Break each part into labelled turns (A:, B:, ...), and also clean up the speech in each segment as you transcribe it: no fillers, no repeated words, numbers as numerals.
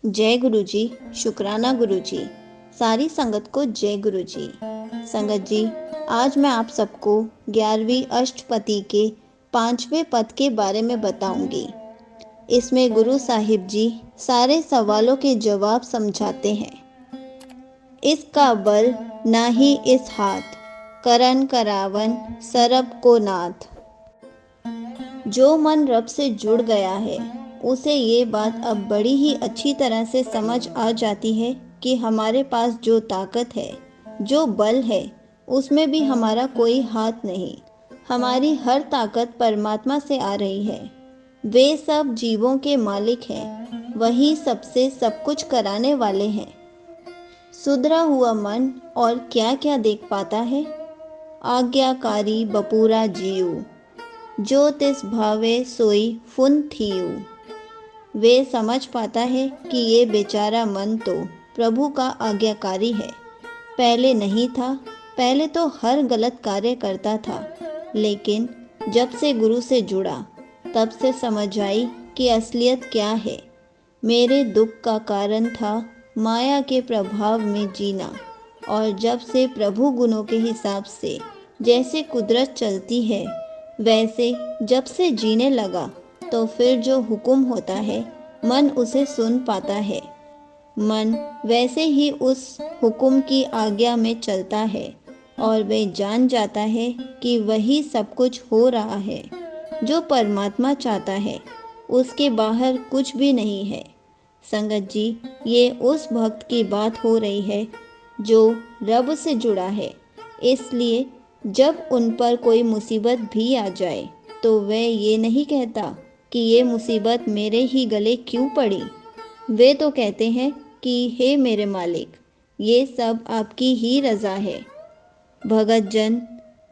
A: जय गुरु जी। शुक्राना गुरु जी। सारी संगत को जय गुरु जी। संगत जी, आज मैं आप सबको 11वीं अष्टपदी के 5वें पद के बारे में बताऊंगी। इसमें गुरु साहिब जी सारे सवालों के जवाब समझाते हैं। इसका बल ना ही इस हाथ, करन करावन सरब को नाथ। जो मन रब से जुड़ गया है उसे ये बात अब बड़ी ही अच्छी तरह से समझ आ जाती है कि हमारे पास जो ताकत है, जो बल है, उसमें भी हमारा कोई हाथ नहीं। हमारी हर ताकत परमात्मा से आ रही है। वे सब जीवों के मालिक हैं, वही सबसे सब कुछ कराने वाले हैं। सुधरा हुआ मन और क्या क्या देख पाता है। आज्ञाकारी बपूरा जीव, जो तिस भावे सोई फुन थियु। वे समझ पाता है कि ये बेचारा मन तो प्रभु का आज्ञाकारी है। पहले नहीं था, पहले तो हर गलत कार्य करता था, लेकिन जब से गुरु से जुड़ा तब से समझ आई कि असलियत क्या है। मेरे दुख का कारण था माया के प्रभाव में जीना, और जब से प्रभु गुणों के हिसाब से जैसे कुदरत चलती है वैसे जब से जीने लगा तो फिर जो हुक्म होता है मन उसे सुन पाता है। मन वैसे ही उस हुक्म की आज्ञा में चलता है और वे जान जाता है कि वही सब कुछ हो रहा है जो परमात्मा चाहता है। उसके बाहर कुछ भी नहीं है। संगत जी, ये उस भक्त की बात हो रही है जो रब से जुड़ा है। इसलिए जब उन पर कोई मुसीबत भी आ जाए तो वह ये नहीं कहता कि ये मुसीबत मेरे ही गले क्यों पड़ी। वे तो कहते हैं कि हे मेरे मालिक, ये सब आपकी ही रज़ा है। भगत जन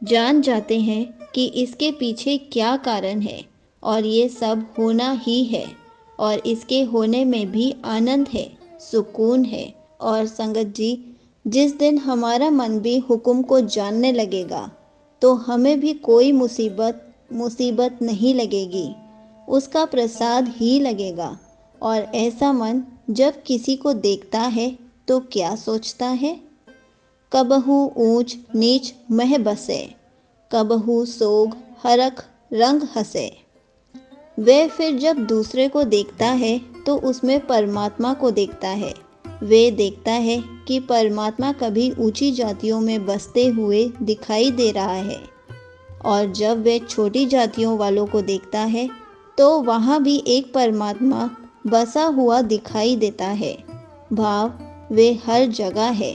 A: जान जाते हैं कि इसके पीछे क्या कारण है और ये सब होना ही है, और इसके होने में भी आनंद है, सुकून है। और संगत जी, जिस दिन हमारा मन भी हुक्म को जानने लगेगा तो हमें भी कोई मुसीबत नहीं लगेगी, उसका प्रसाद ही लगेगा। और ऐसा मन जब किसी को देखता है तो क्या सोचता है। कबहू ऊंच नीच मह बसे, कबहू सोग हरख रंग हंसे। वे फिर जब दूसरे को देखता है तो उसमें परमात्मा को देखता है। वे देखता है कि परमात्मा कभी ऊंची जातियों में बसते हुए दिखाई दे रहा है, और जब वे छोटी जातियों वालों को देखता है तो वहाँ भी एक परमात्मा बसा हुआ दिखाई देता है। भाव वे हर जगह है,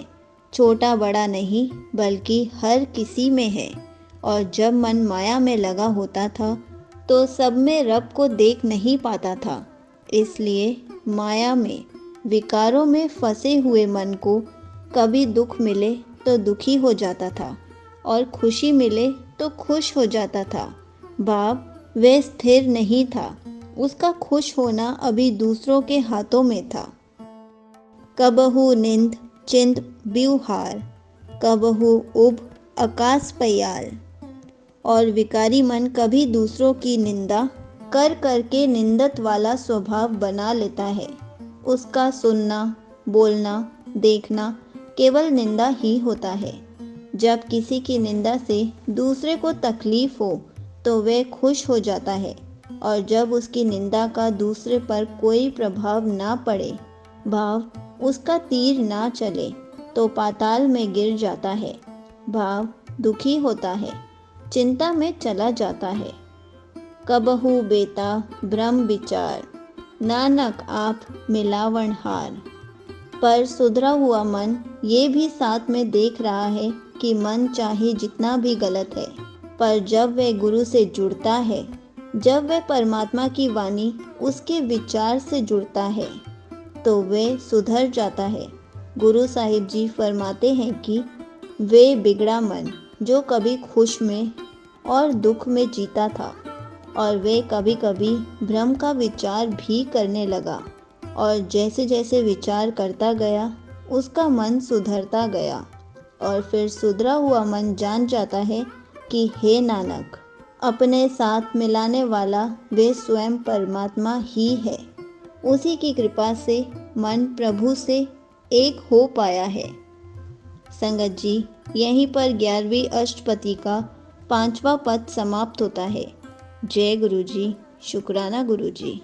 A: छोटा बड़ा नहीं बल्कि हर किसी में है। और जब मन माया में लगा होता था तो सब में रब को देख नहीं पाता था। इसलिए माया में विकारों में फंसे हुए मन को कभी दुख मिले तो दुखी हो जाता था और खुशी मिले तो खुश हो जाता था। भाव वह स्थिर नहीं था, उसका खुश होना अभी दूसरों के हाथों में था। कबहू निंद चिंत ब्यूहार, कबहू उब आकाश पयाल। और विकारी मन कभी दूसरों की निंदा कर करके निंदत वाला स्वभाव बना लेता है। उसका सुनना, बोलना, देखना केवल निंदा ही होता है। जब किसी की निंदा से दूसरे को तकलीफ हो तो वह खुश हो जाता है, और जब उसकी निंदा का दूसरे पर कोई प्रभाव ना पड़े, भाव उसका तीर ना चले, तो पाताल में गिर जाता है। भाव दुखी होता है, चिंता में चला जाता है। कबहू बेता भ्रम विचार, नानक आप मिलावण हार। पर सुधरा हुआ मन ये भी साथ में देख रहा है कि मन चाहे जितना भी गलत है, पर जब वह गुरु से जुड़ता है, जब वह परमात्मा की वाणी उसके विचार से जुड़ता है, तो वह सुधर जाता है। गुरु साहिब जी फरमाते हैं कि वे बिगड़ा मन जो कभी खुश में और दुख में जीता था, और वे कभी कभी भ्रम का विचार भी करने लगा, और जैसे जैसे विचार करता गया उसका मन सुधरता गया, और फिर सुधरा हुआ मन जान जाता है कि हे नानक, अपने साथ मिलाने वाला वे स्वयं परमात्मा ही है। उसी की कृपा से मन प्रभु से एक हो पाया है। संगत जी, यहीं पर 11वीं अष्टपदी का 5वां पद समाप्त होता है। जय गुरु जी। शुक्राना गुरु जी।